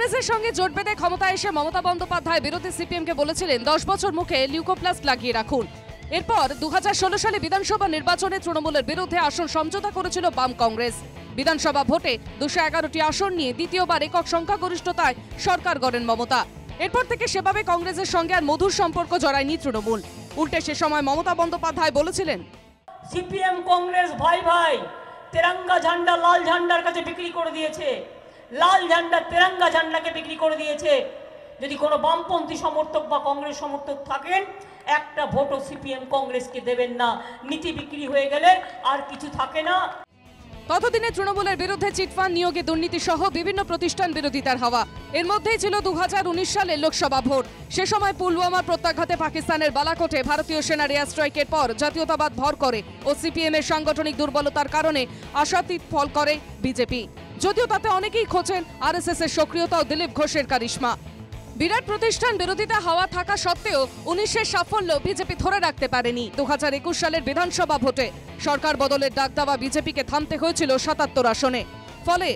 কংগ্রেসের সঙ্গে জোট বেঁধে ক্ষমতায় এসে মমতা বন্দ্যোপাধ্যায় বিরোধী সিপিএমকে বলেছিলেন 10 বছর মুখে লিউকোপ্লাস্ট লাগিয়ে রাখুন। এরপর 2016 সালে বিধানসভা নির্বাচনে তৃণমূলের বিরুদ্ধে আসন সমঝোতা করেছিল বাম কংগ্রেস। বিধানসভা ভোটে 211টি আসন নিয়ে দ্বিতীয়বার একক সংখ্যাগরিষ্ঠতায় সরকার গড়েন মমতা। এরপর থেকে সেভাবে কংগ্রেসের সঙ্গে আর মধুর সম্পর্ক জড়ায়নি তৃণমূল। উল্টে সে সময় মমতা বন্দ্যোপাধ্যায় বলেছিলেন, সিপিএম কংগ্রেস ভাই ভাই তেরঙ্গা ঝান্ডা লাল ঝান্ডার কাছে বিক্রি করে দিয়েছে, লাল ঝান্ডা তেরঙ্গা ঝান্ডাকে বিক্রি করে দিয়েছে। যদি কোনো বামপন্থী সমর্থক বা কংগ্রেস সমর্থক থাকেন, একটা ভোটও সিপিএম কংগ্রেসকে দেবেন না। নীতি বিক্রি হয়ে গেলে আর কিছু থাকে না। ততদিনে তৃণমূলের বিরুদ্ধে চিটফান্ড নিয়োগে দুর্নীতি সহ বিভিন্ন প্রতিষ্ঠান বিরোধিতার হাওয়া। এর মধ্যেই ছিল 2019 সালের লোকসভা ভোট। সে সময় পুলওয়ামার প্রত্যাঘাতে পাকিস্তানের বালাকোটে ভারতীয় সেনার এয়ার স্ট্রাইকের পর জাতীয়তাবাদ ভর করে ও সিপিএম এর সাংগঠনিক দুর্বলতার কারণে আশাতীত ফল করে বিজেপি। যদিও তাতে অনেকেই খোঁজেন আরএসএস এর সক্রিয়তা ও দিলীপ ঘোষের কারিশমা। বিরাট প্রতিষ্ঠান বিরোধিতা হাওয়া থাকা সত্ত্বেও 19-এর সাফল্য বিজেপি ধরে রাখতে পারেনি। 2021 সালের বিধানসভা ভোটে সরকার বদলের ডাক দেওয়া বিজেপিকে থামতে হয়েছিল 77 আসনে। ফলে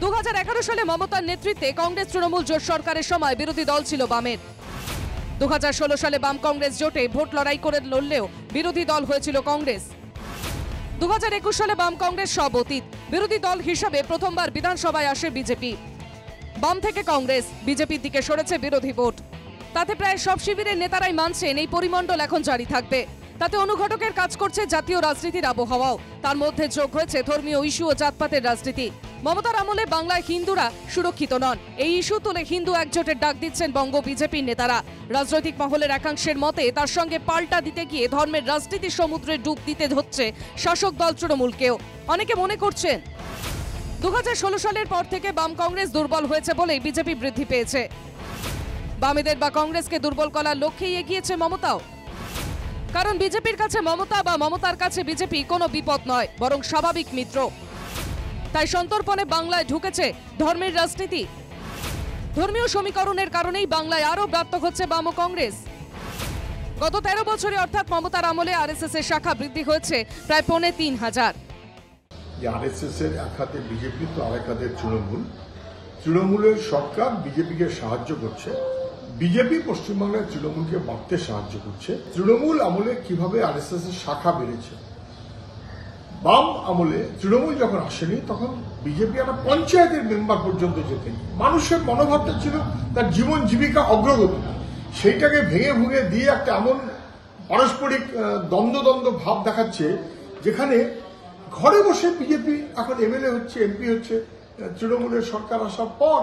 2011 সালে মমতার নেতৃত্বে কংগ্রেস তৃণমূল জোট সরকারের সময় বিরোধী দল ছিল বামের। 2016 সালে বাম কংগ্রেস জোটে ভোট লড়াই করে লড়লেও বিরোধী দল হয়েছিল কংগ্রেস। 2021 সালে বাম কংগ্রেস সব অতীত। বিরোধী দল হিসাবে প্রথমবার বিধানসভায় আসে বিজেপি। বাম থেকে কংগ্রেস বিজেপির দিকে সরেছে বিরোধী ভোট। তাতে প্রায় সব শিবিরের নেতারাই মানছেন এই পরিমণ্ডল এখন জারি থাকবে। তাতে অনুঘটকের কাজ করছে জাতীয় রাজনীতির আবহাওয়াও। তার মধ্যে যোগ হয়েছে ধর্মীয় ইস্যু ও জাতপাতের রাজনীতি। মমতার আমলে বাংলায় হিন্দুরা সুরক্ষিত নন, এই ইস্যু তুলে হিন্দু একজোটের ডাক দিচ্ছেন বঙ্গ বিজেপির নেতারা। রাজনৈতিক মহলের একাংশের মতে তার সঙ্গে পাল্টা দিতে গিয়ে ধর্মের রাজনীতির সমুদ্রে ডুব দিতে হচ্ছে শাসক দল তৃণমূলকেও। অনেকে মনে করছেন 2016 সালের পর থেকে বাম কংগ্রেস দুর্বল হয়েছে বলেই বিজেপি বৃদ্ধি পেয়েছে। বামেদের বা কংগ্রেসকে দুর্বল করার লক্ষ্যেই এগিয়েছে মমতাও। কারণ বিজেপির কাছে মমতা বা মমতার কাছে বিজেপি কোনো বিপদ নয়, বরং স্বাভাবিক মিত্র। তাই সন্তর্পণে বাংলায় ঢুকেছে ধর্মের রাজনীতি। ধর্মীয় সমীকরণের কারণেই বাংলায় আরও ব্যাপক হচ্ছে বাম কংগ্রেস। গত 13 বছরে অর্থাৎ মমতার আমলে আরএসএস এর শাখা বৃদ্ধি হয়েছে প্রায় 3,500। আরএসএস এর এক হাতে বিজেপি তো আরেক হাতে তৃণমূল। তৃণমূলের সরকার বিজেপিকে সাহায্য করছে, বিজেপি পশ্চিমবাংলায় তৃণমূলকে বাড়তে সাহায্য করছে। তৃণমূল আমলে কিভাবে আরএসএস এর শাখা বেড়েছে, বাম আমলে তৃণমূল যখন আসেনি তখন বিজেপি একটা পঞ্চায়েতের মেম্বার পর্যন্ত যেতেন। মানুষের মনোভাবটা ছিল তার জীবন জীবিকা অগ্রগতি, সেইটাকে ভেঙে ভুঙে দিয়ে একটা এমন পারস্পরিক দ্বন্দ্ব ভাব দেখাচ্ছে যেখানে ঘরে বসে বিজেপি এখন এমএলএ হচ্ছে, এমপি হচ্ছে তৃণমূলের সরকার আসার পর।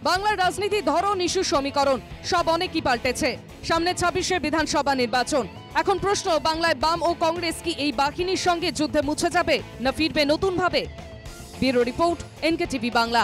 বাংলার রাজনীতি ধরন, ইস্যু, সমীকরণ সব অনেকই পাল্টেছে। সামনে 26-এ বিধানসভা নির্বাচন। এখন প্রশ্ন, বাংলায় বাম ও কংগ্রেস কি এই বাহিনীর সঙ্গে যুদ্ধে মুছে যাবে না ফিরবে নতুন ভাবে? Bureau report, NKTV Bangla.